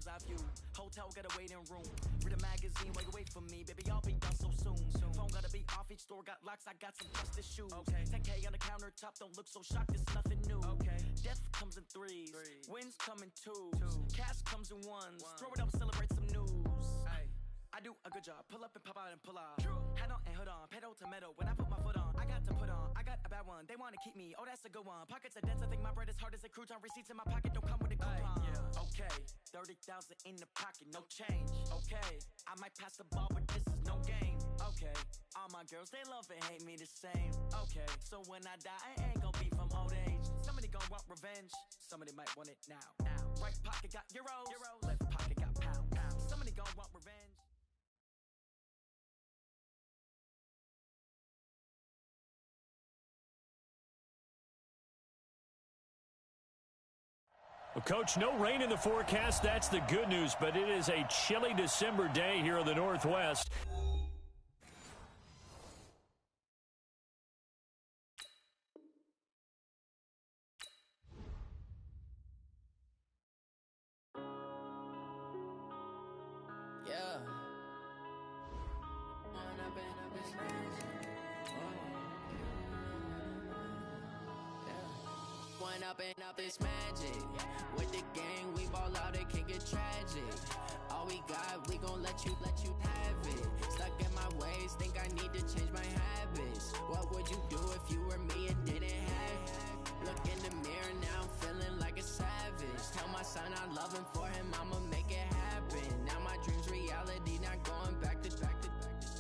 bird's eye view. Hotel got a waiting room. Read a magazine, wait, wait for me, baby, I'll be done so soon. Phone gotta be off, each store got locks, I got some trusted shoes. 10K on the countertop, don't look so shocked, it's nothing new. Death comes in threes, wins come in twos, cash comes in ones. Throw it up, celebrate some news. I do a good job, pull up and pop out and pull out. Hat on and hood on, pedal to metal. When I put my foot on, I got to put on. I got a bad one, they wanna keep me, oh that's a good one. Pockets are dense, I think my bread is hard as a crouton. Receipts in my pocket don't come with a coupon. Okay, 30,000 in the pocket, no change. Okay, I might pass the ball, but this is no game. Okay, all my girls, they love and hate me the same. Okay, so when I die, I ain't gon' be from old age. Somebody gon' want revenge, somebody might want it now. Right pocket got euros, left pocket got pounds. Somebody gon' want revenge. Well, Coach, no rain in the forecast. That's the good news, but it is a chilly December day here in the Northwest. Up this magic with the gang, we ball out, it can get tragic. All we got, we gon' let you have it. Stuck in my ways, think I need to change my habits. What would you do if you were me and didn't have it? Look in the mirror now, I'm feeling like a savage. Tell my son I love him, for him I'ma make it happen. Now my dreams reality, not going back to.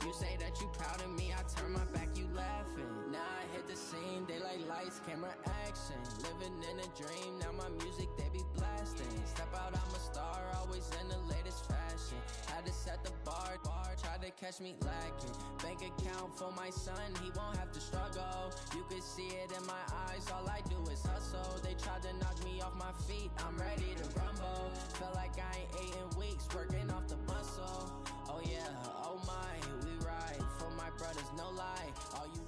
You say that you proud of me, I turn my back, you laughing. Now I hit the scene, daylight lights, camera action. Living in a dream, now my music, they be blasting. Step out, I'm a star, always in the latest fashion. Had to set the bar, tried to catch me lacking. Bank account for my son, he won't have to struggle. You could see it in my eyes, all I do is hustle. They tried to knock me off my feet, I'm ready to rumble. Felt like I ain't ate in weeks, working off the muscle. Oh yeah, oh my, we ride for my brothers, no lie. All you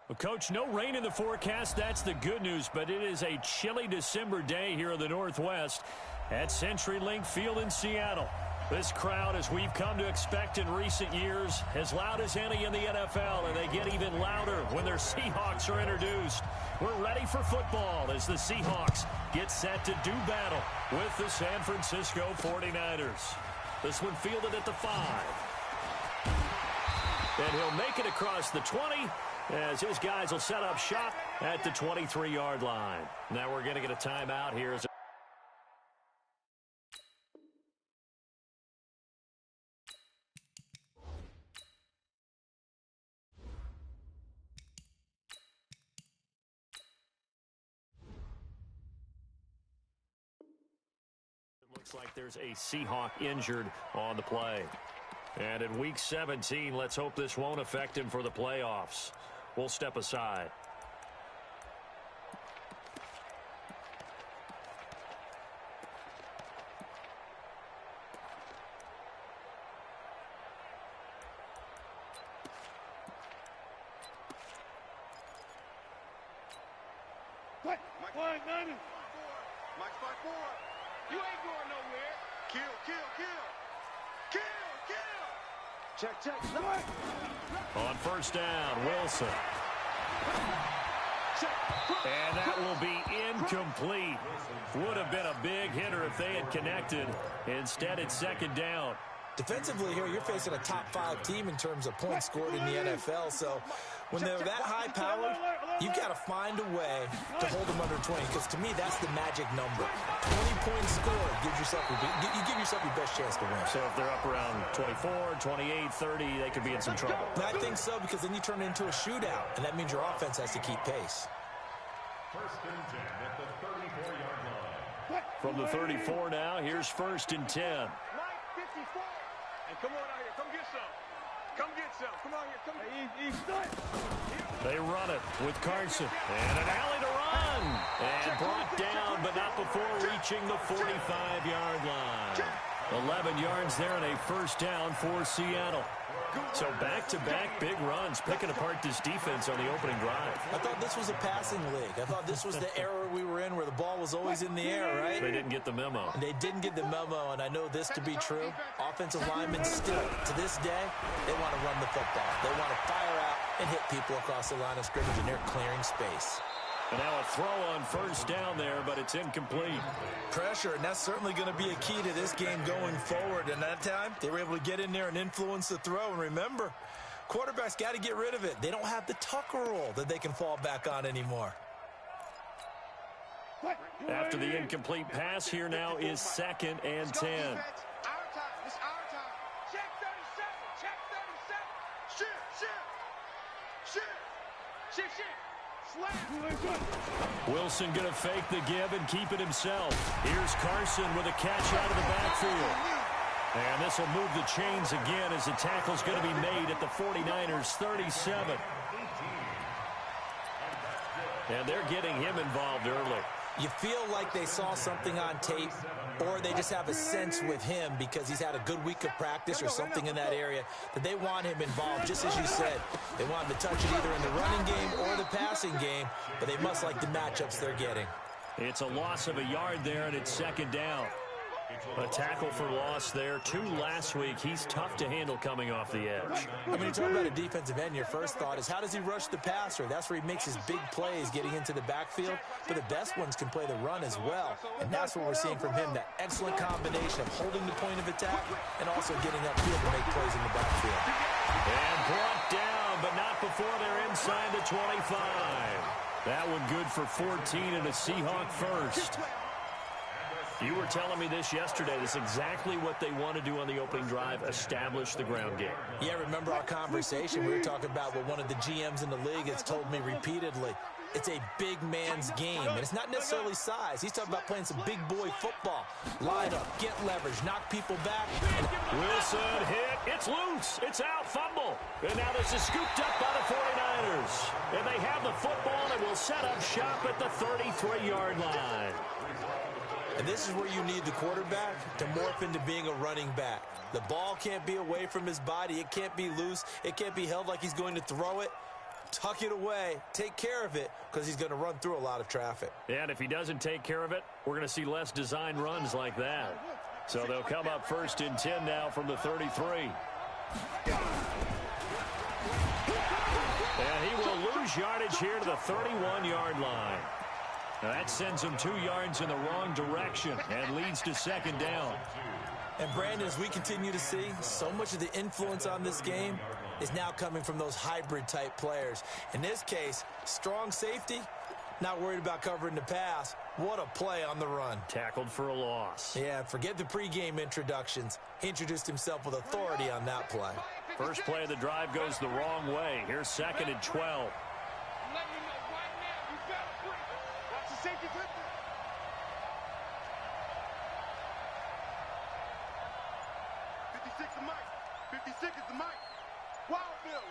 Well, Coach, no rain in the forecast. That's the good news, but it is a chilly December day here in the Northwest at CenturyLink Field in Seattle. This crowd, as we've come to expect in recent years, as loud as any in the NFL, and they get even louder when their Seahawks are introduced. We're ready for football as the Seahawks get set to do battle with the San Francisco 49ers. This one fielded at the 5. And he'll make it across the 20 as his guys will set up shop at the 23-yard line. Now we're going to get a timeout here. Looks like there's a Seahawk injured on the play. And in Week 17, let's hope this won't affect him for the playoffs. We'll step aside. Mike's 5-4. You ain't going nowhere. Kill. Check. On first down, Wilson. And that will be incomplete. Would have been a big hitter if they had connected. Instead, it's second down. Defensively here, you're facing a top-5 team in terms of points scored in the NFL. So when they're that high-powered, you've got to find a way to hold them under 20, because to me, that's the magic number. 20 points scored, you give yourself your best chance to win. So if they're up around 24, 28, 30, they could be in some trouble. I think so, because then you turn it into a shootout, and that means your offense has to keep pace. First and 10 at the 34-yard line. From the 34 now, here's first and 10. And come on out here. Come get some. Come on here. They run it with Carson. And an alley to run. And brought down, but not before reaching the 45-yard line. 11 yards there and a first down for Seattle. So back-to-back big runs, picking apart this defense on the opening drive. I thought this was a passing league. I thought this was the era we were in where the ball was always in the air, right? They didn't get the memo. They didn't get the memo, and I know this to be true. Offensive linemen still, to this day, they want to run the football. They want to fire out and hit people across the line of scrimmage, and they're clearing space. And now a throw on first down there, but it's incomplete. Pressure, and that's certainly going to be a key to this game going forward. And that time, they were able to get in there and influence the throw. And remember, quarterbacks got to get rid of it. They don't have the Tucker roll that they can fall back on anymore. After the incomplete pass, here now is 2nd and 10. Our time. It's our time. Check 37. Check 37. Shoot. Wilson going to fake the give and keep it himself. Here's Carson with a catch out of the backfield. And this will move the chains again as the tackle's going to be made at the 49ers 37. And they're getting him involved early. You feel like they saw something on tape, or they just have a sense with him because he's had a good week of practice or something in that area that they want him involved, just as you said. They want him to touch it either in the running game or the passing game, but they must like the matchups they're getting. It's a loss of a yard there, and it's 2nd down. A tackle for loss there. 2 last week. He's tough to handle coming off the edge. I mean, you talk about a defensive end, your first thought is, how does he rush the passer? That's where he makes his big plays getting into the backfield. But the best ones can play the run as well. And that's what we're seeing from him, that excellent combination of holding the point of attack and also getting upfield to make plays in the backfield. And brought down, but not before they're inside the 25. That one good for 14 and a Seahawk first. You were telling me this yesterday. This is exactly what they want to do on the opening drive, establish the ground game. Yeah, remember our conversation? We were talking about what one of the GMs in the league has told me repeatedly. It's a big man's game, and it's not necessarily size. He's talking about playing some big boy football. Line up, get leverage, knock people back. Wilson hit. It's loose. It's out. Fumble. And now this is scooped up by the 49ers. And they have the football and will set up shop at the 33-yard line. And this is where you need the quarterback to morph into being a running back. The ball can't be away from his body. It can't be loose. It can't be held like he's going to throw it. Tuck it away. Take care of it because he's going to run through a lot of traffic. Yeah, and if he doesn't take care of it, we're going to see less design runs like that. So they'll come up 1st and 10 now from the 33. And he will lose yardage here to the 31-yard line. Now that sends him 2 yards in the wrong direction and leads to 2nd down. And Brandon, as we continue to see, so much of the influence on this game is now coming from those hybrid-type players. In this case, strong safety, not worried about covering the pass. What a play on the run. Tackled for a loss. Yeah, forget the pregame introductions. He introduced himself with authority on that play. First play of the drive goes the wrong way. Here's 2nd and 12. Safety clip. 56 the mic. 56 is the mic. Wild Bill.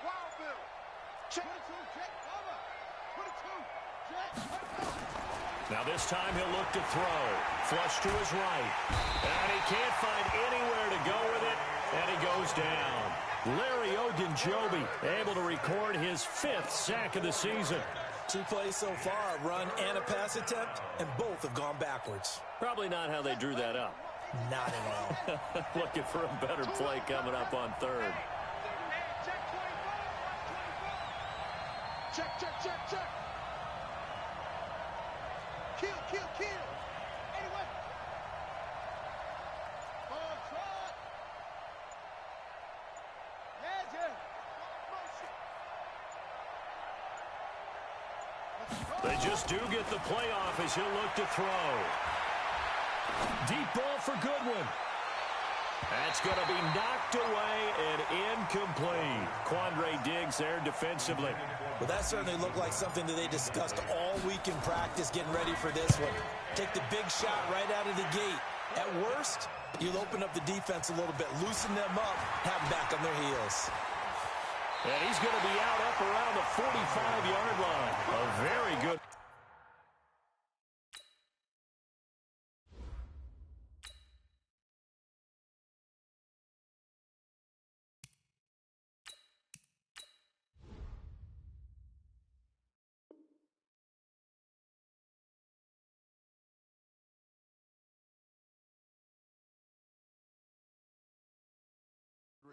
Check. 22, check. Over. 22, check. Now this time he'll look to throw. Flush to his right. And he can't find anywhere to go with it. And he goes down. Larry Ogunjobi able to record his 5th sack of the season. 2 plays so far, a run and a pass attempt, and both have gone backwards. Probably not how they drew that up. Not at all. Looking for a better play coming up on 3rd. Check. Kill. Anyway. They just do get the playoff as he'll look to throw. Deep ball for Goodwin. That's going to be knocked away and incomplete. Quandre Diggs there defensively. Well, that certainly looked like something that they discussed all week in practice getting ready for this one. Take the big shot right out of the gate. At worst, you'll open up the defense a little bit, loosen them up, have them back on their heels. And he's going to be out up around the 45-yard line. A very good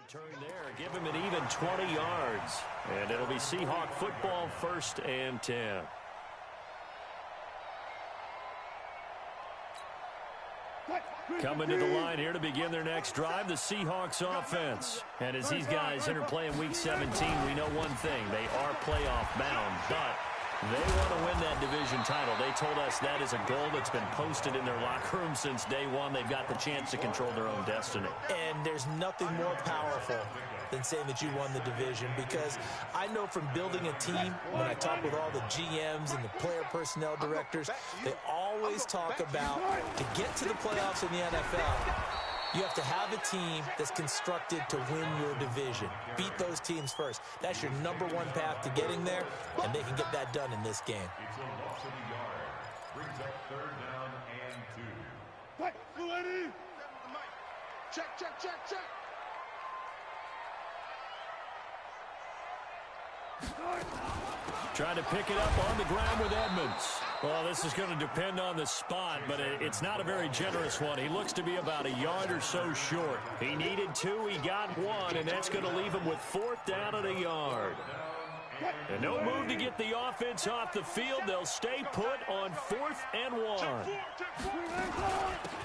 Turn there, give him an even 20 yards. And it'll be Seahawk football, 1st and 10. Coming to the line here to begin their next drive, the Seahawks offense. And as these guys interplay in Week 17, we know one thing. They are playoff bound, but they want to win that division title. They told us that is a goal that's been posted in their locker room since day one. They've got the chance to control their own destiny. And there's nothing more powerful than saying that you won the division, because I know from building a team, when I talk with all the GMs and the player personnel directors, they always talk about to get to the playoffs in the NFL, you have to have a team that's constructed to win your division. Beat those teams first. That's your number one path to getting there, and they can get that done in this game. It's a loss of a yard. Brings up 3rd down and 2. Hey, Fluenti! Check, check, check, check. Trying to pick it up on the ground with Edmonds. Well, this is going to depend on the spot, but it's not a very generous one. He looks to be about a yard or so short. He needed 2, he got 1, and that's going to leave him with 4th down and a yard. And no move to get the offense off the field. They'll stay put on 4th and 1.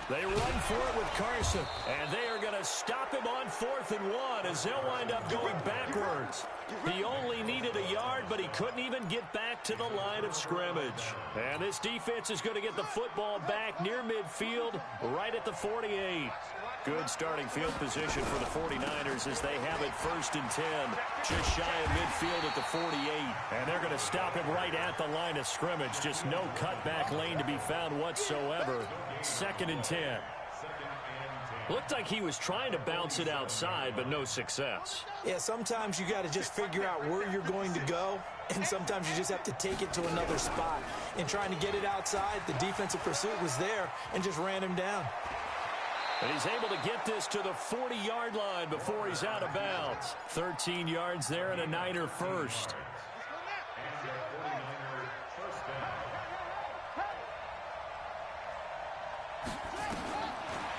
They run for it with Carson, and they are going to stop him on 4th and 1 as they'll wind up going backwards. He only needed a yard, but he couldn't even get back to the line of scrimmage. And this defense is going to get the football back near midfield, right at the 48. Good starting field position for the 49ers as they have it 1st and 10. Just shy of midfield at the 48. And they're going to stop him right at the line of scrimmage. Just no cutback lane to be found whatsoever. 2nd and 10. Looked like he was trying to bounce it outside, but no success. Yeah, sometimes you got to just figure out where you're going to go, and sometimes you just have to take it to another spot. And trying to get it outside, the defensive pursuit was there and just ran him down. And he's able to get this to the 40-yard line before he's out of bounds. 13 yards there and a Niner first.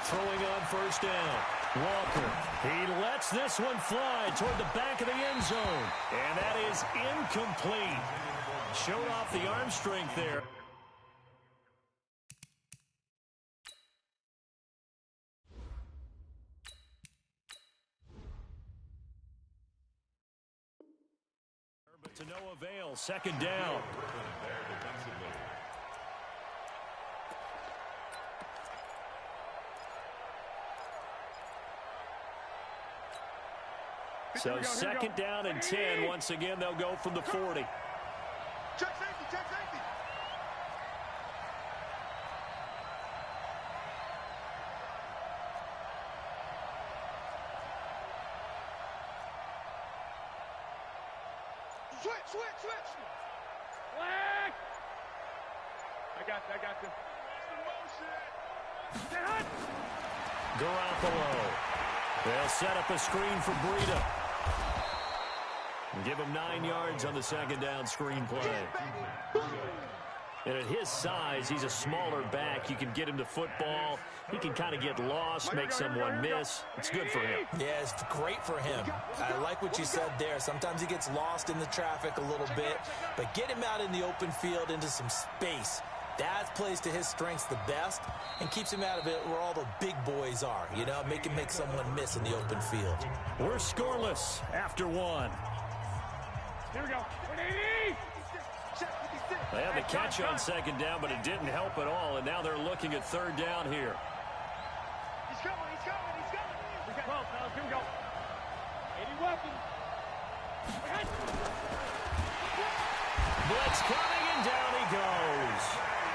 Throwing on 1st down. Walker, he lets this one fly toward the back of the end zone. And that is incomplete. Showed off the arm strength there. But to no avail, 2nd down. So 2nd down and 10. Once again, they'll go from the 40. Check safety, check safety. Switch. Flag. I got you. Garoppolo. They'll set up a screen for Breida. And give him 9 yards on the 2nd down screen play. And at his size, he's a smaller back. You can get him to football. He can kind of get lost, make someone miss. It's good for him. Yeah, it's great for him. I like what you said there. Sometimes he gets lost in the traffic a little bit, but get him out in the open field into some space. That plays to his strengths the best and keeps him out of it where all the big boys are, you know, make him make someone miss in the open field. We're scoreless after 1. Here we go. They had the catch on 2nd down, but it didn't help at all, and now they're looking at 3rd down here. He's coming. We got 12, fellas. Here we go. 80 weapon. Blitz coming, and down he goes.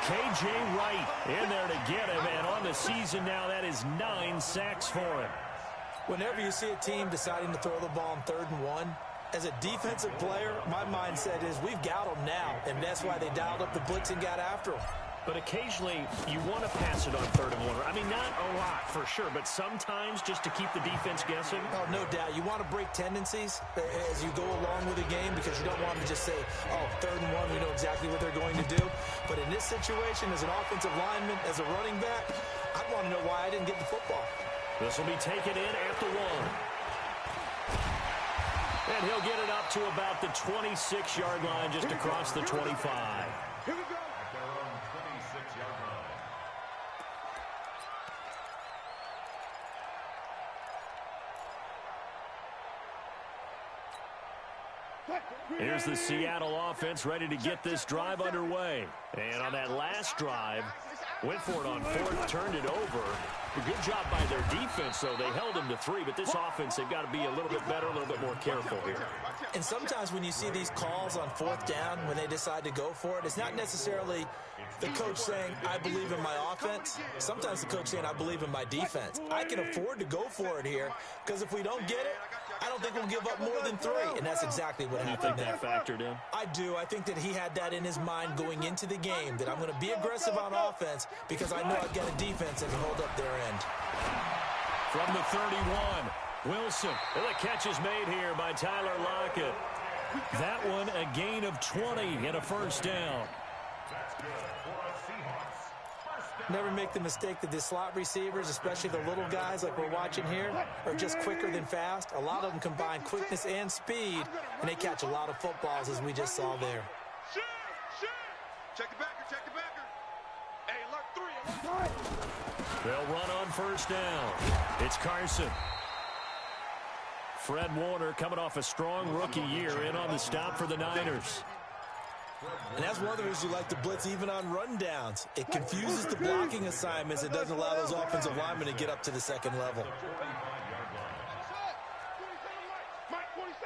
K.J. Wright in there to get him, and on the season now, that is 9 sacks for him. Whenever you see a team deciding to throw the ball on 3rd and 1, as a defensive player, my mindset is we've got them now, and that's why they dialed up the blitz and got after them. But occasionally, you want to pass it on 3rd and 1. I mean, not a lot for sure, but sometimes just to keep the defense guessing. Oh, no doubt. You want to break tendencies as you go along with the game because you don't want them to just say, oh, 3rd and 1, we know exactly what they're going to do. But in this situation, as an offensive lineman, as a running back, I want to know why I didn't get the football. This will be taken in at the 1. And he'll get it up to about the 26-yard line, just across the 25. Here we go. At their own 26-yard line. Here's the Seattle offense ready to get this drive underway. And on that last drive, went for it on fourth, turned it over. A good job by their defense, though. They held them to 3, but this offense, they've got to be a little bit better, a little bit more careful here. And sometimes when you see these calls on fourth down, when they decide to go for it, it's not necessarily the coach saying, I believe in my offense. Sometimes the coach saying, I believe in my defense. I can afford to go for it here, because if we don't get it, I don't think we'll give up more than 3. And that's exactly what happened there. That factored in? I do. I think that he had that in his mind going into the game, that I'm going to be aggressive on offense because I know I've got a defense that can hold up their end. From the 31, Wilson. And the catch is made here by Tyler Lockett. That one a gain of 20 and a first down. That's good for a Seahawks. First down. Never make the mistake that the slot receivers, especially the little guys like we're watching here, are just quicker than fast. A lot of them combine quickness and speed, and they catch a lot of footballs, as we just saw there. Check the backer, check the backer. Hey, alert 3, alert 3. They'll run on first down. It's Carson. Fred Warner coming off a strong rookie year in on the stop for the Niners. And that's one of the reasons you like to blitz even on rundowns. It confuses the blocking assignments. It doesn't allow those offensive linemen to get up to the second level. Mike 47.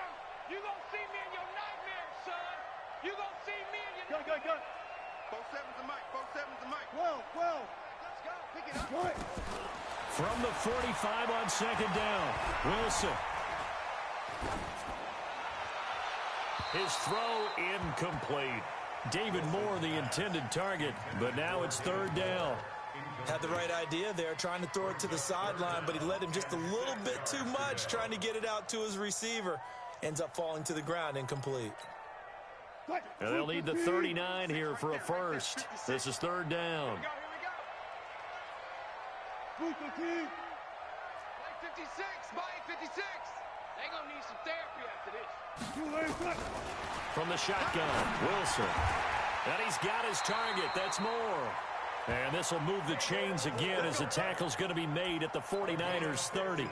You gonna see me in your nightmares, son. You gonna see me in your... Go. 47's the Mike, 47's the Mike. 12. Let's go, pick it up. From the 45 on second down, Wilson. His throw incomplete. David Moore, the intended target, but now it's third down. Had the right idea there, trying to throw it to the sideline, but he led him just a little bit too much, trying to get it out to his receiver. Ends up falling to the ground, incomplete. And they'll need the 39 here for a first. This is third down. Mike 56, Mike 56. They gonna need some therapy after this. From the shotgun, Wilson. And he's got his target. That's Moore. And this will move the chains again as the tackle's going to be made at the 49ers 30.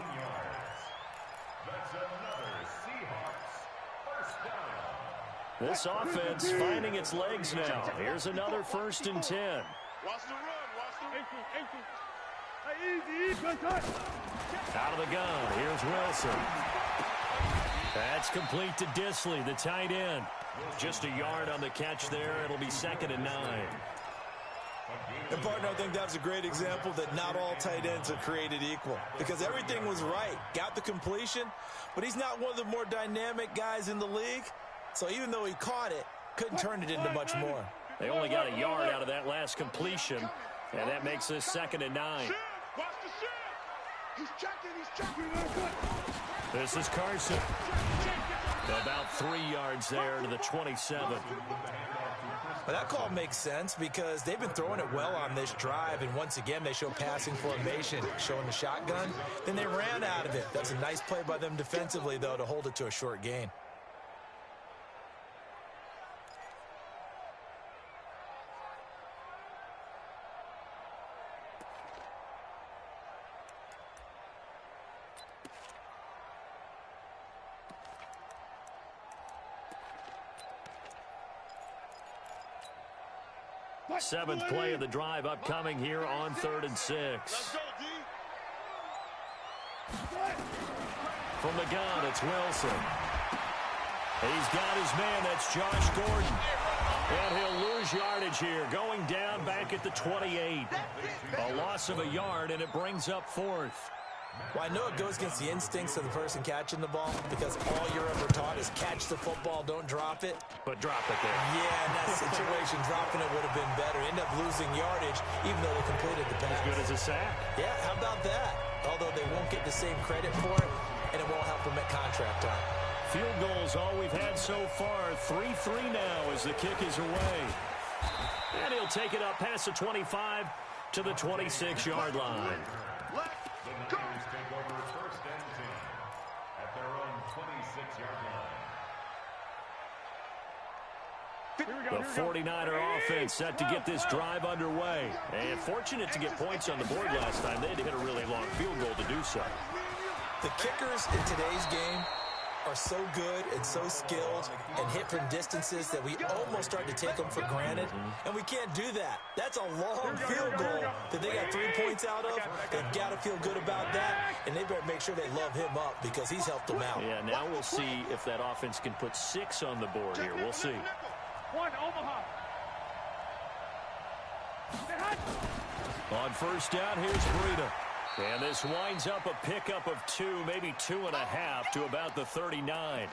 That's another Seahawks first down. This offense finding its legs now. Here's another 1st and 10. Watch the run, Out of the gun, here's Wilson. That's complete to Disley, the tight end. Just a yard on the catch there. It'll be 2nd and 9. And, partner, I think that was a great example that not all tight ends are created equal, because everything was right. Got the completion, but he's not one of the more dynamic guys in the league. So even though he caught it, couldn't turn it into much more. They only got a yard out of that last completion, and that makes this 2nd and 9. Watch the shit. He's checking. This is Carson. About 3 yards there to the 27. But that call makes sense because they've been throwing it well on this drive, and once again they show passing formation, showing the shotgun. Then they ran out of it. That's a nice play by them defensively, though, to hold it to a short gain. Seventh play of the drive upcoming here on 3rd and 6. From the gun, it's Wilson. He's got his man. That's Josh Gordon. And he'll lose yardage here, going down back at the 28. A loss of a yard, and it brings up 4th. Well, I know it goes against the instincts of the person catching the ball because all you're ever taught is catch the football, don't drop it. But drop it there. Yeah, in that situation, dropping it would have been better. End up losing yardage, even though they completed the pass. As good as a sack. Yeah, how about that? Although they won't get the same credit for it, and it won't help them at contract time. Field goals all we've had so far. 3-3 now as the kick is away. And he'll take it up past the 25 to the 26-yard line. The Niners take over 1st and 10 at their own 26. The 49er offense set to get this drive underway. And fortunate to get points on the board last time. They had to hit a really long field goal to do so. The kickers in today's game are so good and so skilled and hit from distances that we almost start to take them for granted. And we can't do that. That's a long field goal that they got 3 points out of. They've got to feel good about that, and they better make sure they love him up because he's helped them out. Yeah, now we'll see if that offense can put 6 on the board here. We'll see. One, Omaha. On first down, here's Breida. And this winds up a pickup of 2, maybe 2.5 to about the 39.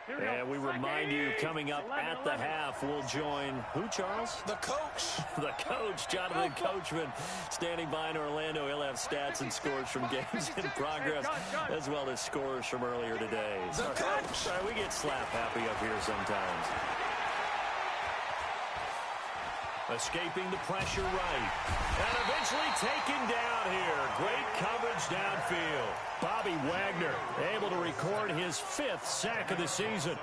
And we remind you, coming up at the half, we'll join who, Charles? The coach. The coach, Jonathan Coachman, standing by in Orlando. He'll have stats and scores from games in progress, as well as scores from earlier today. The coach. Sorry, we get slap happy up here sometimes. Escaping the pressure right. And eventually taken down here. Great coverage downfield. Bobby Wagner able to record his 5th sack of the season.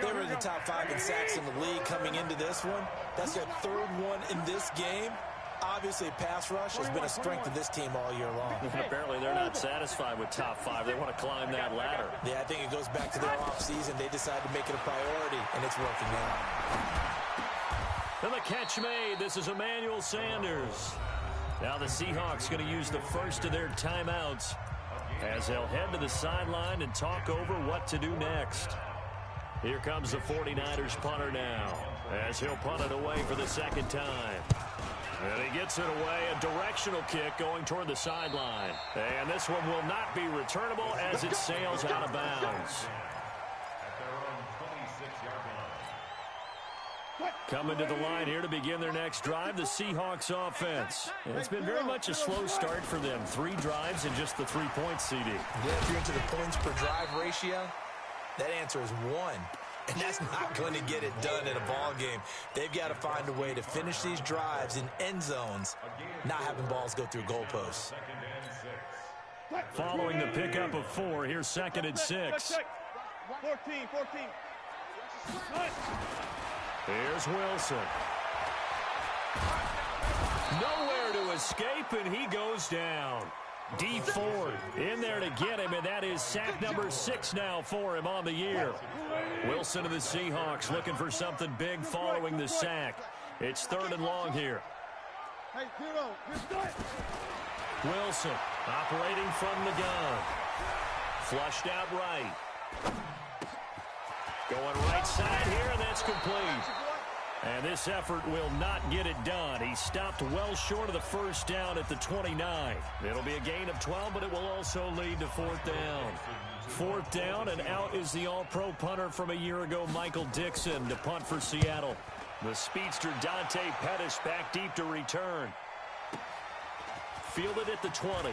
They were in the top 5 in sacks in the league coming into this one. That's their 3rd one in this game. Obviously, pass rush has been a strength of this team all year long. And apparently they're not satisfied with top 5. They want to climb that ladder. Yeah, I think it goes back to their offseason. They decided to make it a priority, and it's working out. And the catch made. This is Emmanuel Sanders. Now the Seahawks going to use the first of their timeouts as they'll head to the sideline and talk over what to do next. Here comes the 49ers punter now as he'll punt it away for the 2nd time. And he gets it away, a directional kick going toward the sideline. And this one will not be returnable as it sails out of bounds. Coming to the line here to begin their next drive, the Seahawks offense. And it's been very much a slow start for them. 3 drives and just the 3 points, CD. Yeah, if you're into the points per drive ratio, that answer is 1. And that's not going to get it done in a ball game. They've got to find a way to finish these drives in end zones, not having balls go through goalposts. Following the pickup of 4, here's 2nd and 6. 14. Here's Wilson. Nowhere to escape, and he goes down. D Ford in there to get him, and that is sack number 6 now for him on the year. Wilson of the Seahawks looking for something big following the sack. It's 3rd and long here. Wilson operating from the gun. Flushed out right. Going right side here, and that's complete. And this effort will not get it done. He stopped well short of the first down at the 29. It'll be a gain of 12, but it will also lead to 4th down. 4th down, and out is the all-pro punter from a year ago, Michael Dixon, to punt for Seattle. The speedster Dante Pettis back deep to return. Fielded at the 20.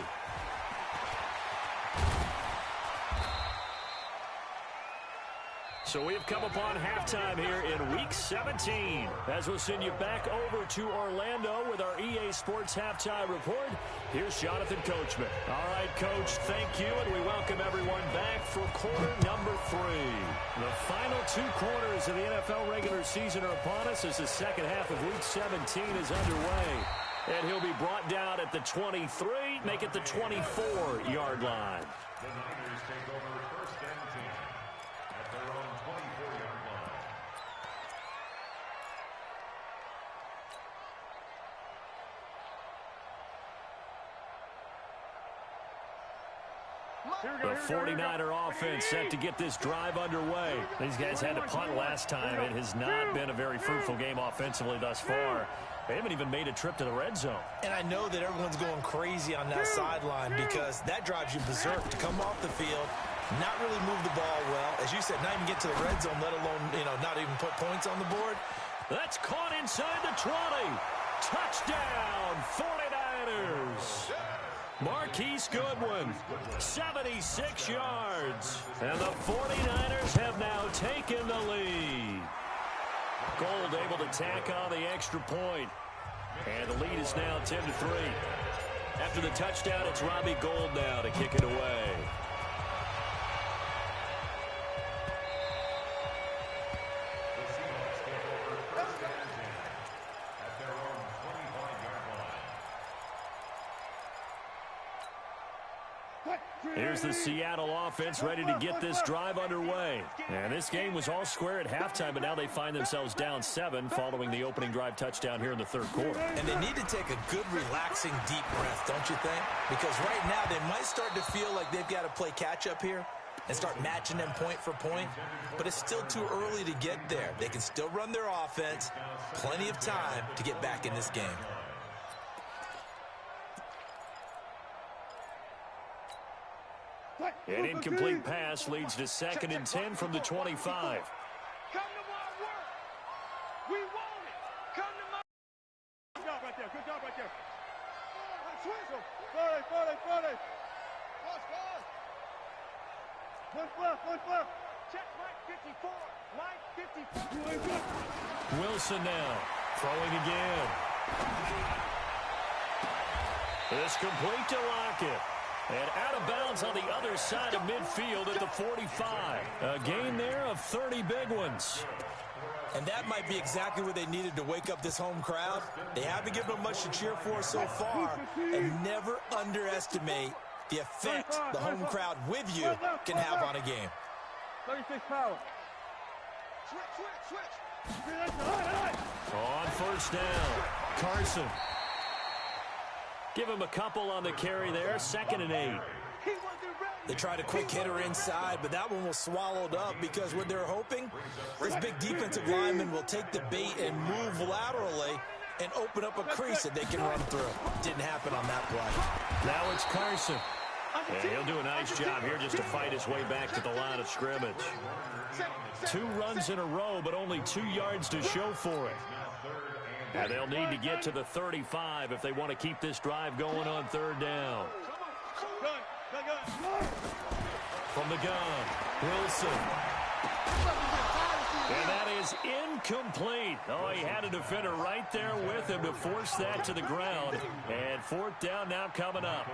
So we have come upon halftime here in Week 17. As we'll send you back over to Orlando with our EA Sports Halftime Report, here's Jonathan Coachman. All right, Coach, thank you, and we welcome everyone back for quarter number 3. The final 2 quarters of the NFL regular season are upon us as the second half of Week 17 is underway. And he'll be brought down at the 23, make it the 24-yard line. The Niners take over 1st and 10 at their own 24-yard line. The 49er offense set to get this drive underway. These guys had to punt last time. It has not been a very fruitful game offensively thus far. They haven't even made a trip to the red zone. And I know that everyone's going crazy on that sideline because that drives you berserk to come off the field, not really move the ball well. As you said, not even get to the red zone, let alone, not even put points on the board. That's caught inside the 20. Touchdown, 49ers. Marquise Goodwin, 76 yards. And the 49ers have now taken the lead. Gold able to tack on the extra point. And the lead is now 10-3. After the touchdown, it's Robbie Gould now to kick it away. Here's the Seattle offense ready to get this drive underway. And this game was all square at halftime, but now they find themselves down 7 following the opening drive touchdown here in the third quarter. And they need to take a good, relaxing, deep breath, don't you think? Because right now they might start to feel like they've got to play catch-up here and start matching them point for point. But it's still too early to get there. They can still run their offense. Plenty of time to get back in this game. An incomplete pass leads to 2nd and 10 from the 25. Come to my work. We want it. Come to my... Good job right there. Good job right there. Forty. One flip. Check Mike 54. Mike 54. Wilson now throwing again. It's complete to Lockett. And out of bounds on the other side of midfield at the 45. A gain there of 30 big ones. And that might be exactly where they needed to wake up this home crowd. They haven't given them much to cheer for so far. And never underestimate the effect the home crowd with you can have on a game. 36 power. Switch. On first down, Carson. Give him a couple on the carry there, 2nd and 8. They tried a quick hitter inside, but that one was swallowed up because what they're hoping, this big defensive lineman will take the bait and move laterally and open up a crease that they can run through. Didn't happen on that play. Now it's Carson. And he'll do a nice job here just to fight his way back to the line of scrimmage. 2 runs in a row, but only 2 yards to show for it. Now they'll need to get to the 35 if they want to keep this drive going on 3rd down. From the gun, Wilson. And that is incomplete. Oh, he had a defender right there with him to force that to the ground. And 4th down now coming up.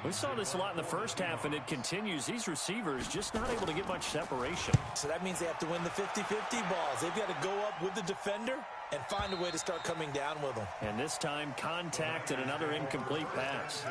We saw this a lot in the first half, and it continues. These receivers just not able to get much separation. So that means they have to win the 50-50 balls. They've got to go up with the defender and find a way to start coming down with them. And this time, contact and another incomplete pass.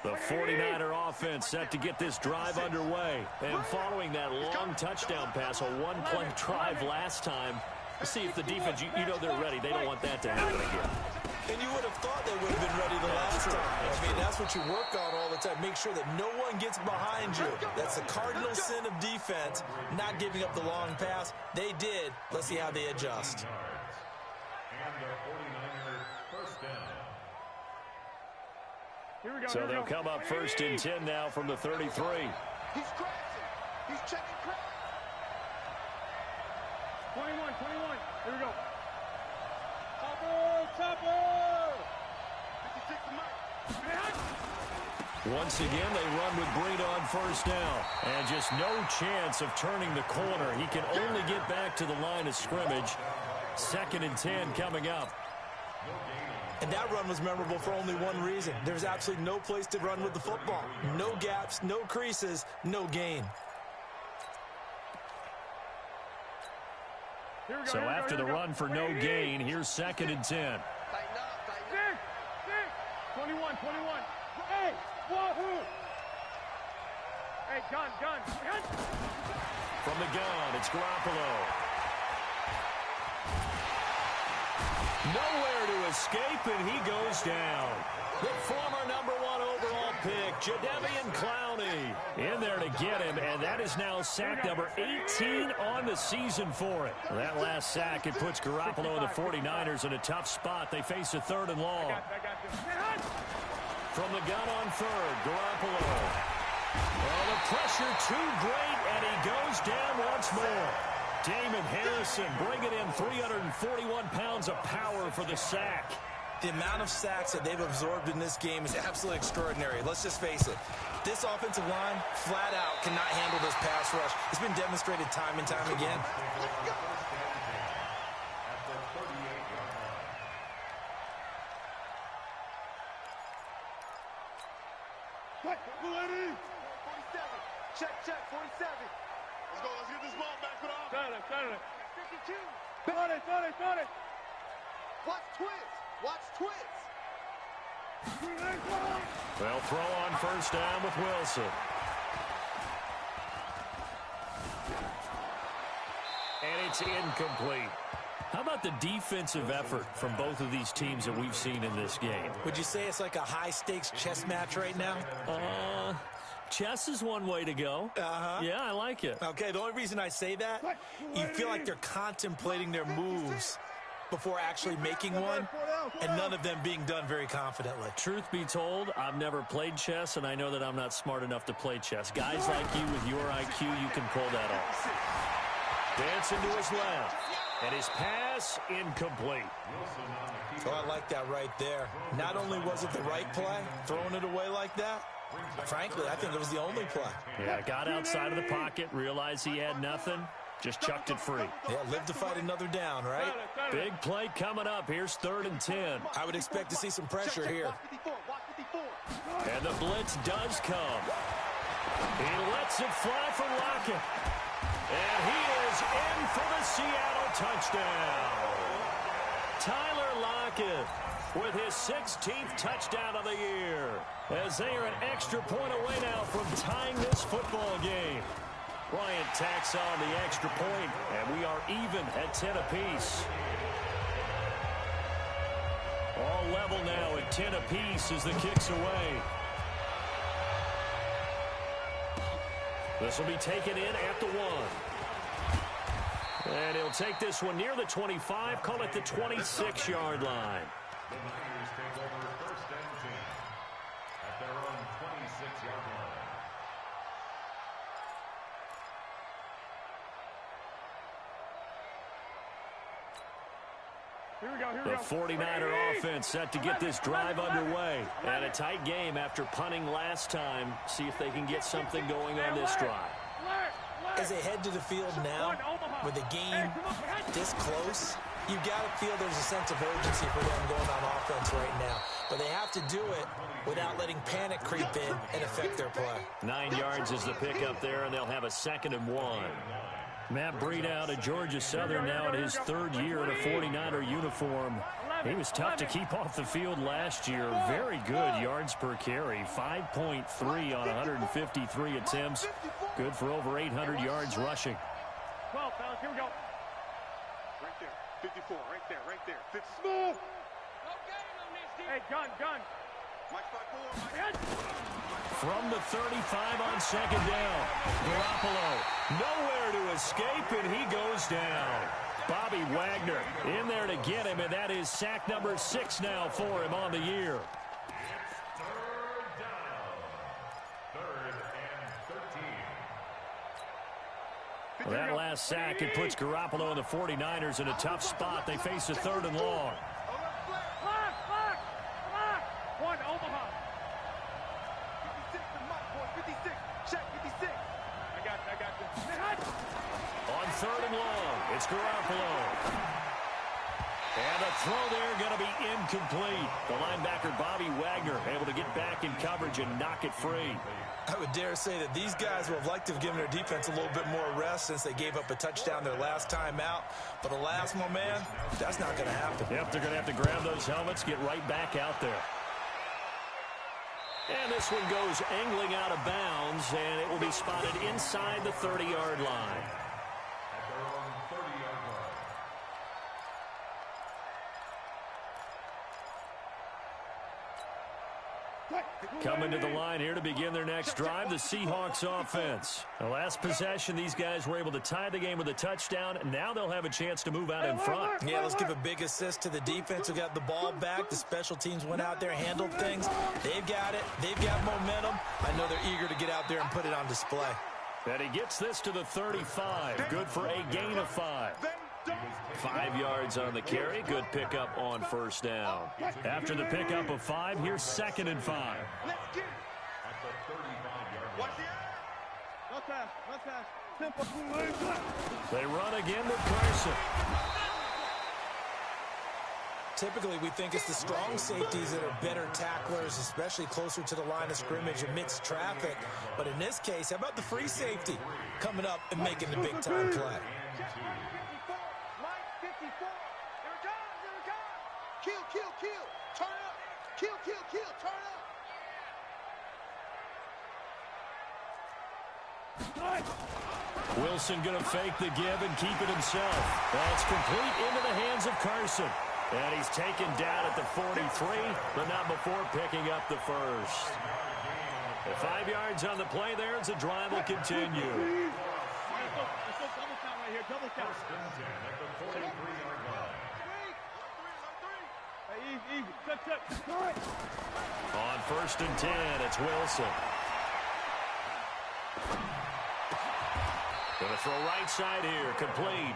The 49er offense set to get this drive underway. And following that long touchdown pass, a one-play drive last time, let's see if the defense, you know they're ready. They don't want that to happen again. And you would have thought they would have been ready the last time. I mean, that's what you work on all the time. Make sure that no one gets behind you. That's the cardinal sin of defense, not giving up the long pass. They did. Let's see how they adjust. And the 49er first down. So they'll come up 1st and 10 now from the 33. He's crashing. He's checking crash. 21. Here we go. Chopper. 56 to Mike. Once again, they run with Breida on 1st down. And just no chance of turning the corner. He can only get back to the line of scrimmage. 2nd and 10 coming up. And that run was memorable for only one reason. There's absolutely no place to run with the football. No gaps, no creases, no gain. So after the run for no gain, here's 2nd and 10. Tighten up. 21. Hey, wahoo! Hey, gun. From the gun, it's Garoppolo. Nowhere to escape, and he goes down. The former #1 overall pick, Jadeveon Clowney, in there to get him, and that is now sack number 18 on the season for it. That last sack, it puts Garoppolo and the 49ers in a tough spot. They face a 3rd and long. From the gun on 3rd, Garoppolo. Oh, the pressure too great, and he goes down once more. Damon Harrison bringing in 341 pounds of power for the sack. The amount of sacks that they've absorbed in this game is absolutely extraordinary. Let's just face it. This offensive line, flat out, cannot handle this pass rush. It's been demonstrated time and time again. Check, 47. Let's go. Let's get this ball back for the offense. Got it. 52. Got it. Watch twins. They'll throw on first down with Wilson. And it's incomplete. How about the defensive effort from both of these teams that we've seen in this game? Would you say it's like a high-stakes chess match right now? Chess is one way to go. Yeah, I like it. Okay, the only reason I say that, you feel like they're contemplating their moves before actually making one, and none of them being done very confidently. Truth be told, I've never played chess, and I know that I'm not smart enough to play chess. Guys like you with your IQ, you can pull that off. Dancing to his left, and his pass incomplete. So I like that right there. Not only was it the right play, throwing it away like that, frankly, I think it was the only play. Yeah, got outside of the pocket, realized he had nothing, just chucked it free. Yeah, live to fight another down, right? Big play coming up. Here's 3rd and 10. I would expect to see some pressure here. And the blitz does come. He lets it fly for Lockett. And he is in for the Seattle touchdown. Tyler Lockett with his 16th touchdown of the year, as they are an extra point away now from tying this football game. Bryant tacks on the extra point, and we are even at 10 apiece. All level now at 10 apiece as the kick's away. This will be taken in at the 1. And he'll take this one near the 25, call it the 26-yard line. The Niners take over 1st and 10 at their own 26-yard line. The 49er offense set to get this drive underway. And a tight game after punting last time. See if they can get something going on this drive. As they head to the field now, with the game this close, you got to feel there's a sense of urgency for them going on offense right now. But they have to do it without letting panic creep in and affect their play. 9 yards is the pickup there, and they'll have a 2nd and 1. Matt Breida out of Georgia Southern now in his 3rd year in a 49er uniform. He was tough to keep off the field last year. Very good yards per carry. 5.3 on 153 attempts. Good for over 800 yards rushing. 12, fellas, here we go. Right there, 54, right there. 50. Smooth. Hey, gun. Mike 5-4. From the 35 on 2nd down. Garoppolo nowhere to escape, and he goes down. Bobby Wagner in there to get him, and that is sack number 6 now for him on the year. It's 3rd down. 3rd and 13. Well, that last sack, it puts Garoppolo and the 49ers in a tough spot. They face a 3rd and long. Block. One, Omaha. 56 to Mike, boy. 56. Check, 56. I got you. On 3rd and long, it's Garoppolo. And the throw there going to be incomplete. The linebacker, Bobby Wagner, able to get back in coverage and knock it free. I would dare say that these guys would have liked to have given their defense a little bit more rest since they gave up a touchdown their last time out. But alas, my man, that's not going to happen. Yep, they're going to have to grab those helmets, get right back out there. And this one goes angling out of bounds, and it will be spotted inside the 30-yard line. At their own 30-yard line. Coming to the line here to begin their next drive, the Seahawks offense. The last possession, these guys were able to tie the game with a touchdown, and now they'll have a chance to move out in front. Yeah, let's give a big assist to the defense who got the ball back. The special teams went out there, handled things. They've got it. They've got momentum. I know they're eager to get out there and put it on display. And he gets this to the 35. Good for a gain of 5. 5 yards on the carry. Good pickup on first down. After the pickup of 5, here's 2nd and 5. Let's get it. At the 35-yard line. Run fast. They run again with Carson. Typically, we think it's the strong safeties that are better tacklers, especially closer to the line of scrimmage amidst traffic. But in this case, how about the free safety coming up and making the big-time play? 54, Mike 54. Here it comes, here it comes. Kill, turn up. Kill, turn up. Wilson going to fake the give and keep it himself. That's complete into the hands of Carson. And he's taken down at the 43, but not before picking up the first. The 5 yards on the play there as the drive will continue. Double count. At the 43-yard line. Easy. On 1st and 10, it's Wilson. Going to throw right side here, complete.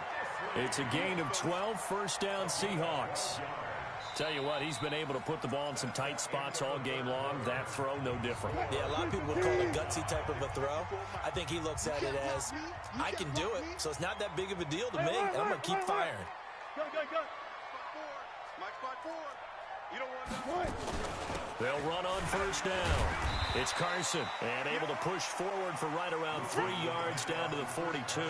It's a gain of 12, first down Seahawks. Tell you what, he's been able to put the ball in some tight spots all game long. That throw, no different. Yeah, a lot of people would call it a gutsy type of a throw. I think he looks at it as, I can do it, so it's not that big of a deal to me, and I'm going to keep firing. Go. Mike, spot 4. You don't want that. They'll run on first down. It's Carson, and able to push forward for right around 3 yards down to the 42.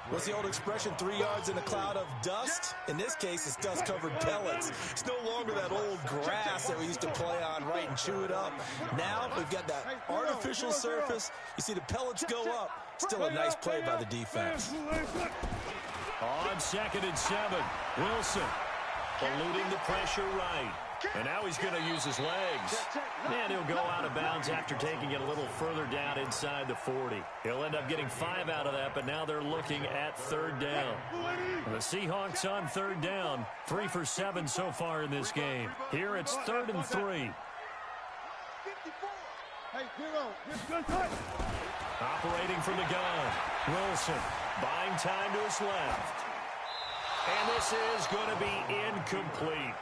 What's the old expression, 3 yards in a cloud of dust? In this case, it's dust-covered pellets. It's no longer that old grass that we used to play on, right, and chew it up. Now we've got that artificial surface. You see the pellets go up. Still a nice play by the defense. On 2nd and 7, Wilson eluding the pressure right. And now he's going to use his legs. And he'll go out of bounds after taking it a little further down inside the 40. He'll end up getting 5 out of that, but now they're looking at 3rd down. The Seahawks on 3rd down, 3 for 7 so far in this game. Here it's 3rd and 3. Operating from the gun, Wilson buying time to his left. And this is going to be incomplete.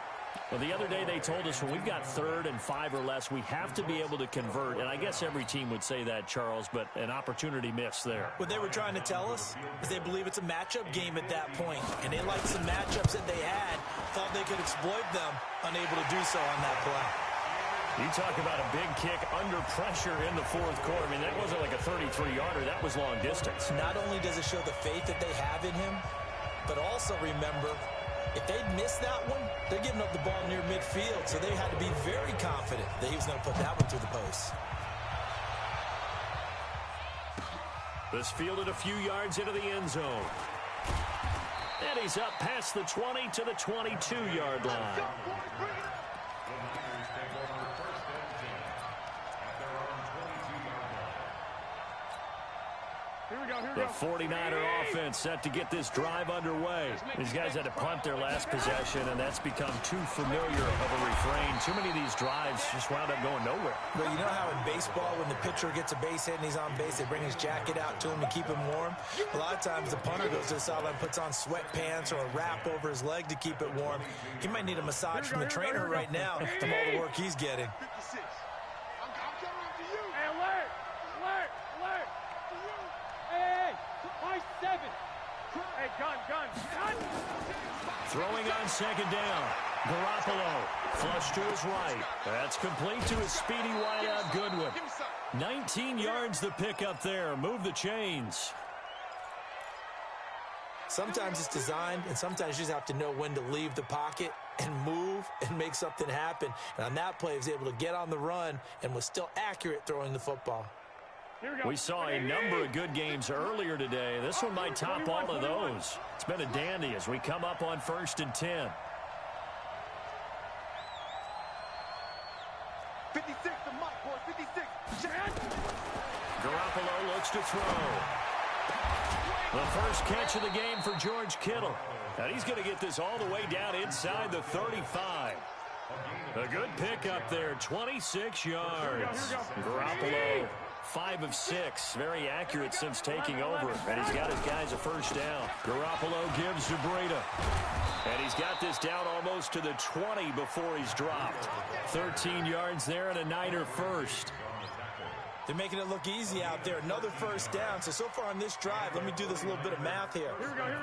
Well, the other day they told us when we've got 3rd and 5 or less, we have to be able to convert. And I guess every team would say that, Charles, but an opportunity missed there. What they were trying to tell us is they believe it's a matchup game at that point. And they liked some matchups that they had, thought they could exploit them, unable to do so on that play. You talk about a big kick under pressure in the 4th quarter. I mean, that wasn't like a 33-yarder. That was long distance. Not only does it show the faith that they have in him, but also remember, if they'd missed that one, they're giving up the ball near midfield, so they had to be very confident that he was going to put that one through the post. This fielded a few yards into the end zone. And he's up past the 20 to the 22-yard line. The 49er offense set to get this drive underway. These guys had to punt their last possession, and that's become too familiar of a refrain. Too many of these drives just wound up going nowhere. But you know how in baseball, when the pitcher gets a base hit and he's on base, they bring his jacket out to him to keep him warm? A lot of times the punter goes to the sideline, puts on sweatpants or a wrap over his leg to keep it warm. He might need a massage from the trainer right now from all the work he's getting. 56. I'm coming to you. Hey, alert! Hey, my 7. Hey, gun. Throwing on 2nd down. Garoppolo, flush to his right. That's complete to his speedy wideout Goodwin. 19 yards the pickup there. Move the chains. Sometimes it's designed, and sometimes you just have to know when to leave the pocket and move and make something happen. And on that play, he was able to get on the run and was still accurate throwing the football. We saw a number of good games earlier today. This one might top all of those. It's been a dandy as we come up on 1st and 10. 56 to Mike, boy, 56. Garoppolo looks to throw. The first catch of the game for George Kittle. And he's going to get this all the way down inside the 35. A good pickup there, 26 yards. Garoppolo 5 of 6. Very accurate since taking over. And he's got his guys a first down. Garoppolo gives to Breida. And he's got this down almost to the 20 before he's dropped. 13 yards there and a Niner first. They're making it look easy out there. Another first down. So far on this drive, let me do this little bit of math here.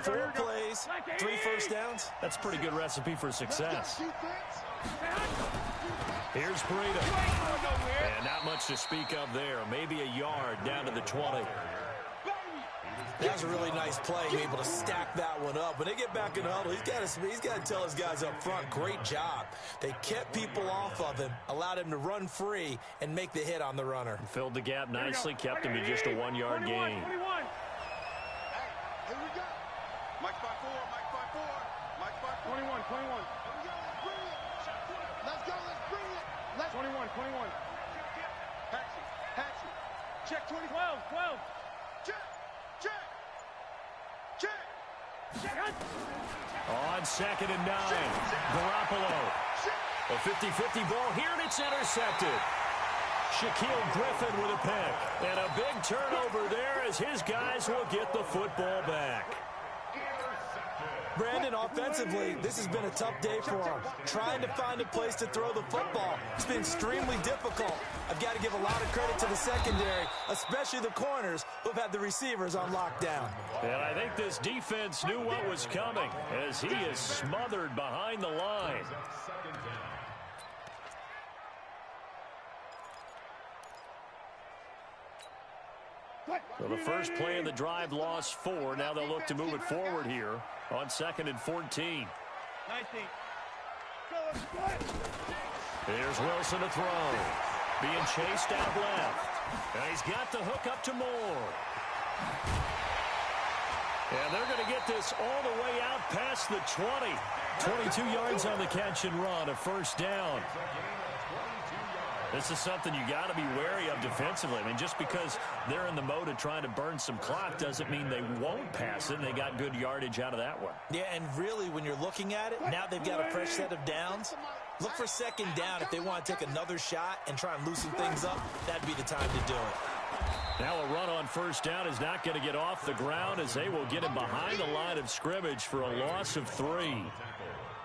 4 plays, 3 first downs. That's a pretty good recipe for success. Here's Breida. And not much to speak of there. Maybe a yard down to the 20. That was a really nice play, able to stack that one up. When they get back in the huddle, he's got to tell his guys up front, great job. They kept people off of him, allowed him to run free, and make the hit on the runner. Filled the gap nicely, kept him to just a 1-yard gain. Hey, here we go. Mike's by 4, Mike's by 4, Mike's by 4. 21. Here we go, let's bring it. Let's go, let's bring it. 21. Hatchet. Check 20. 12. Check. On 2nd and 9, Garoppolo. A 50-50 ball here, and it's intercepted. Shaquille Griffin with a pick. And a big turnover there as his guys will get the football back. Brandon, offensively, this has been a tough day for him. Trying to find a place to throw the football. It's been extremely difficult. I've got to give a lot of credit to the secondary, especially the corners who've had the receivers on lockdown. And I think this defense knew what was coming as he is smothered behind the line. So the first play of the drive lost 4. Now they'll look to move it forward here on 2nd and 14. 19. Here's Wilson to throw. Being chased out left. And he's got the hook up to Moore. And they're going to get this all the way out past the 20. 22 yards on the catch and run, a first down. This is something you got to be wary of defensively. I mean, just because they're in the mode of trying to burn some clock doesn't mean they won't pass it. And they got good yardage out of that one. Yeah, and really, when you're looking at it, now they've got a fresh set of downs. Look for 2nd down. If they want to take another shot and try and loosen things up, that'd be the time to do it. Now a run on first down is not going to get off the ground as they will get him behind the line of scrimmage for a loss of 3.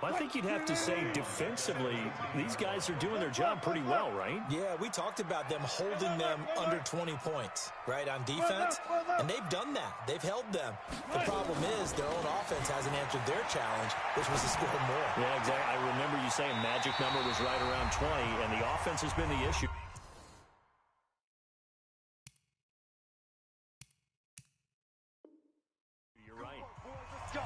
I think you'd have to say defensively, these guys are doing their job pretty well, right? Yeah, we talked about them holding them under 20 points, right, on defense, and they've done that. They've held them. The problem is their own offense hasn't answered their challenge, which was to score more. Yeah, exactly. I remember you saying magic number was right around 20, and the offense has been the issue. You're right. Let's go.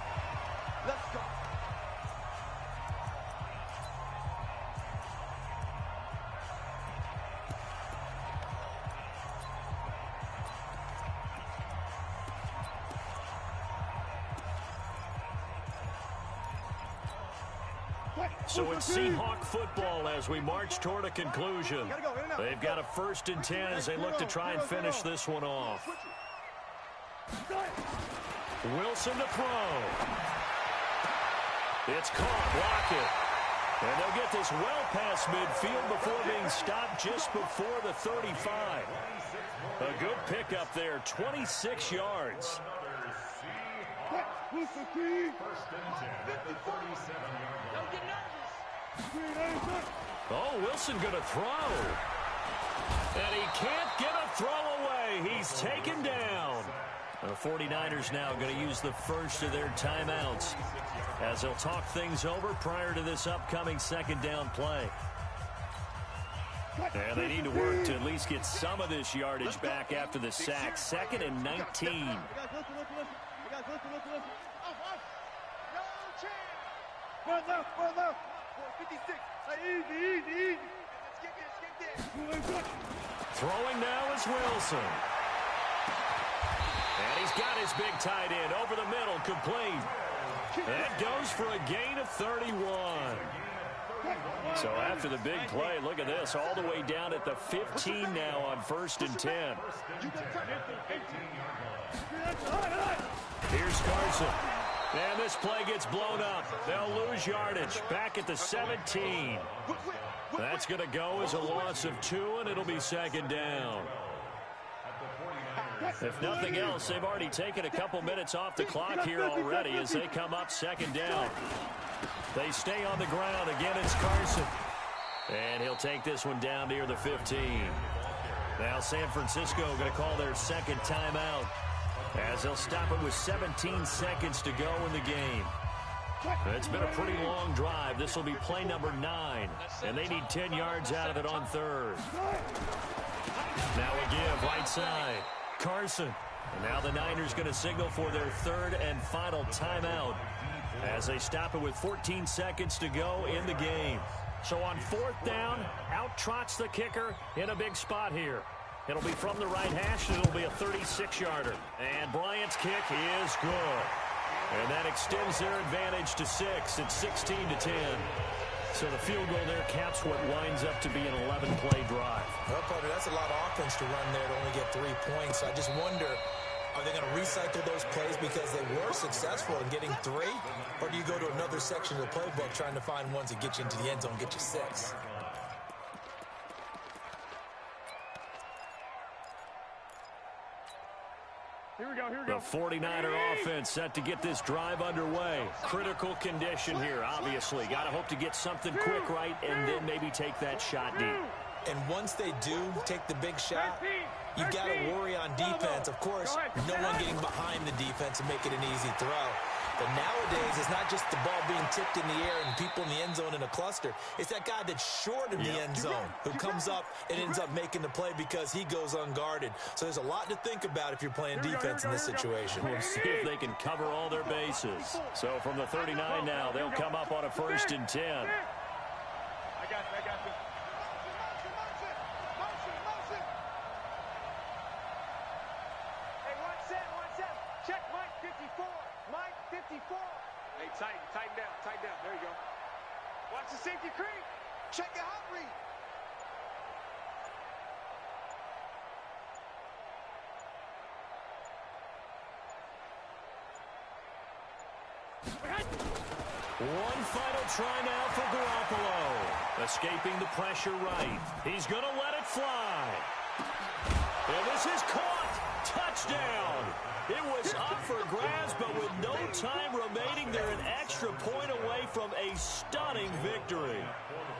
So it's Seahawk football as we march toward a conclusion. They've got a 1st and 10 as they look to try and finish this one off. Wilson to throw. It's caught. Lockett. And they'll get this well past midfield before being stopped just before the 35. A good pickup there, 26 yards. First and 10 at the 37-yard line. Oh, Wilson going to throw. And he can't get a throw away. He's taken down. The 49ers now going to use the first of their timeouts as they'll talk things over prior to this upcoming 2nd down play. And they need to work to at least get some of this yardage back after the sack. 2nd and 19. One left. 56. Easy. Let's get this. Throwing now is Wilson. And he's got his big tight end over the middle, complete. That goes for a gain of 31. So after the big play, look at this, all the way down at the 15 now on 1st and 10. Here's Carson. And this play gets blown up. They'll lose yardage back at the 17. That's going to go as a loss of 2, and it'll be 2nd down. If nothing else, they've already taken a couple minutes off the clock here already as they come up second down. They stay on the ground. Again, it's Carson. And he'll take this one down near the 15. Now San Francisco going to call their second timeout as they'll stop it with 17 seconds to go in the game. It's been a pretty long drive. This will be play number 9, and they need 10 yards out of it on third. Now a give right side. Carson. And now the Niners going to signal for their third and final timeout as they stop it with 14 seconds to go in the game. So on fourth down, out trots the kicker in a big spot here. It'll be from the right hash, and it'll be a 36-yarder. And Bryant's kick is good. And that extends their advantage to 6. It's 16-10. So the field goal there caps what winds up to be an 11-play drive. Well, partner, that's a lot of offense to run there to only get 3 points. I just wonder, are they going to recycle those plays because they were successful in getting 3? Or do you go to another section of the playbook trying to find ones that get you into the end zone and get you 6? The 49er offense set to get this drive underway. Critical condition here, obviously. Got to hope to get something quick right and then maybe take that shot deep. And once they do take the big shot, you've got to worry on defense. Of course, no one getting behind the defense and make it an easy throw. But nowadays, it's not just the ball being tipped in the air and people in the end zone in a cluster. It's that guy that's short in the end zone who comes up and ends up making the play because he goes unguarded. So there's a lot to think about if you're playing defense in this situation. We'll see if they can cover all their bases. So from the 39 now, they'll come up on a 1st and 10. I got you. Motion. Hey, 1-7. Check Mike 54. Mike 54. Hey, tighten down. There you go. Watch the safety creep. Check your hot read. One final try now for Garoppolo. Escaping the pressure right. He's going to let it fly. And this is caught. Touchdown. It was up for grabs, but with no time remaining, they're an extra point away from a stunning victory.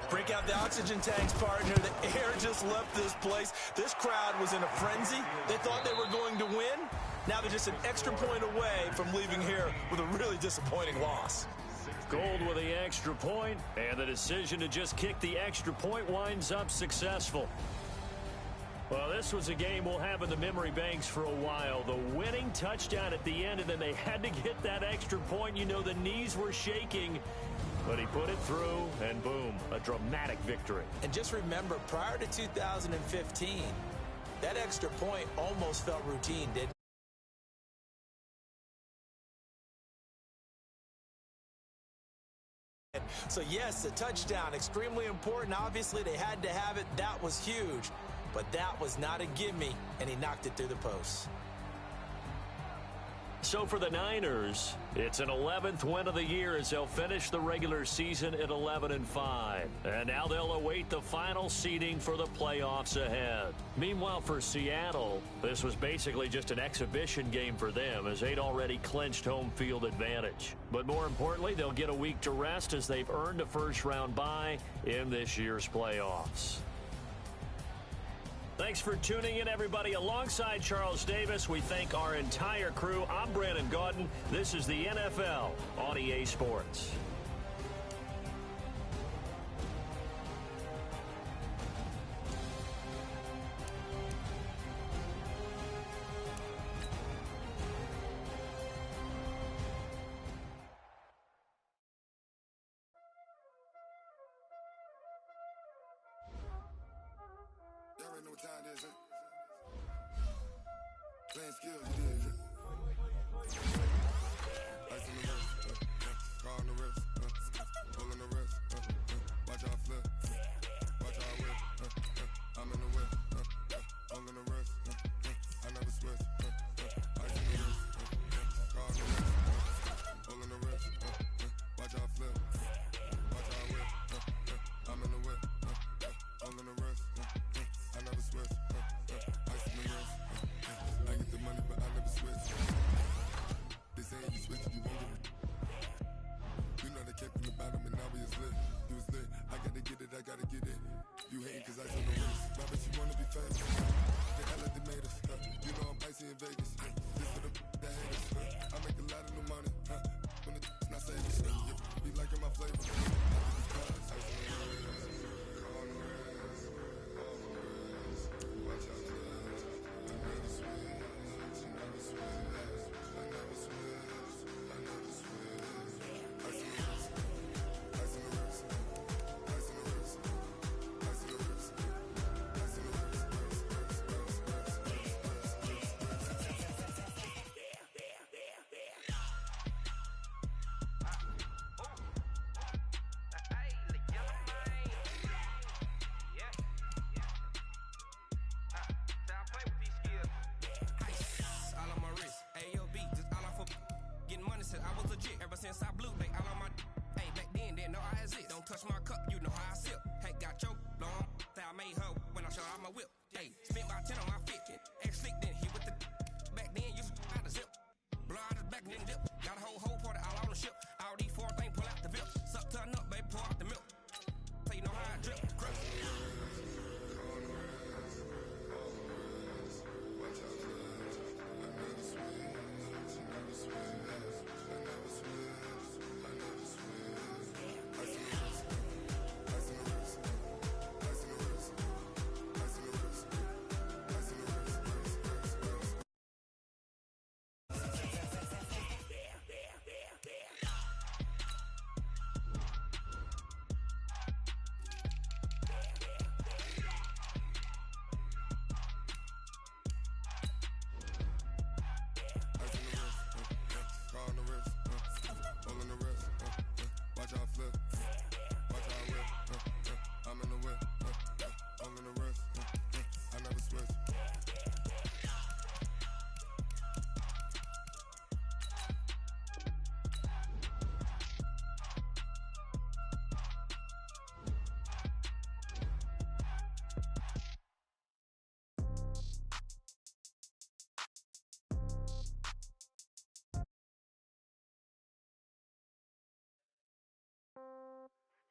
Break out the oxygen tanks, partner. The air just left this place. This crowd was in a frenzy. They thought they were going to win. Now they're just an extra point away from leaving here with a really disappointing loss. Gold with the extra point, and the decision to just kick the extra point winds up successful. Well, this was a game we'll have in the memory banks for a while. The winning touchdown at the end, and then they had to get that extra point. You know, the knees were shaking, but he put it through, and boom, a dramatic victory. And just remember, prior to 2015, that extra point almost felt routine, didn't it? So, yes, a touchdown, extremely important. Obviously, they had to have it. That was huge. But that was not a gimme, and he knocked it through the post. So for the Niners, it's an 11th win of the year as they'll finish the regular season at 11-5. And now they'll await the final seeding for the playoffs ahead. Meanwhile, for Seattle, this was basically just an exhibition game for them as they'd already clinched home field advantage. But more importantly, they'll get a week to rest as they've earned a first-round bye in this year's playoffs. Thanks for tuning in, everybody. Alongside Charles Davis, we thank our entire crew. I'm Brandon Gaudin. This is the NFL on EA Sports. Know what time it is, playing skills, you did, ice on the wrist, car on the wrist, pull on the wrist, watch out flip, watch out whip, I'm in the whip, pull on the wrist, I never switch, ice on the wrist, car on the wrist, pull on the wrist, watch out flip, watch out whip, I'm in the whip, pull on the wrist, I never switch, ice in the wrist, I get the Vegas. This for the haters. I make a lot of new money. When it's not saving. Be liking my flavor. Watch out. Since I blew, they all on my hey, back then, didn't know I exist. Don't touch my cup, you know how I sip. Hey, got your long, that I made her when I showed out my whip. Hey, spent about 10 on my fit. Ex-slick, then hit with the back then, used to out the zip. Blow out the back, then dip. Got a whole party all on the ship. All these four things, pull out the bip. Suck, turn up, baby, pour out the milk. So you know how I drip. Crip.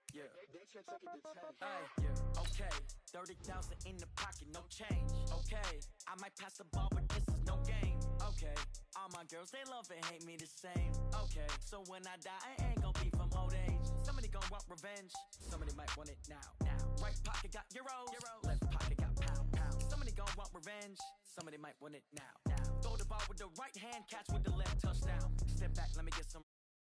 Yeah. Yeah. Okay. 30,000 in the pocket, no change. Okay. I might pass the ball, but this is no game. Okay. All my girls, they love and hate me the same. Okay. So when I die, I ain't gon' be from old age. Somebody gon' want revenge. Somebody might want it now. Right pocket got euros. Left pocket got pound. Somebody gon' want revenge. Somebody might want it now. Throw the ball with the right hand, catch with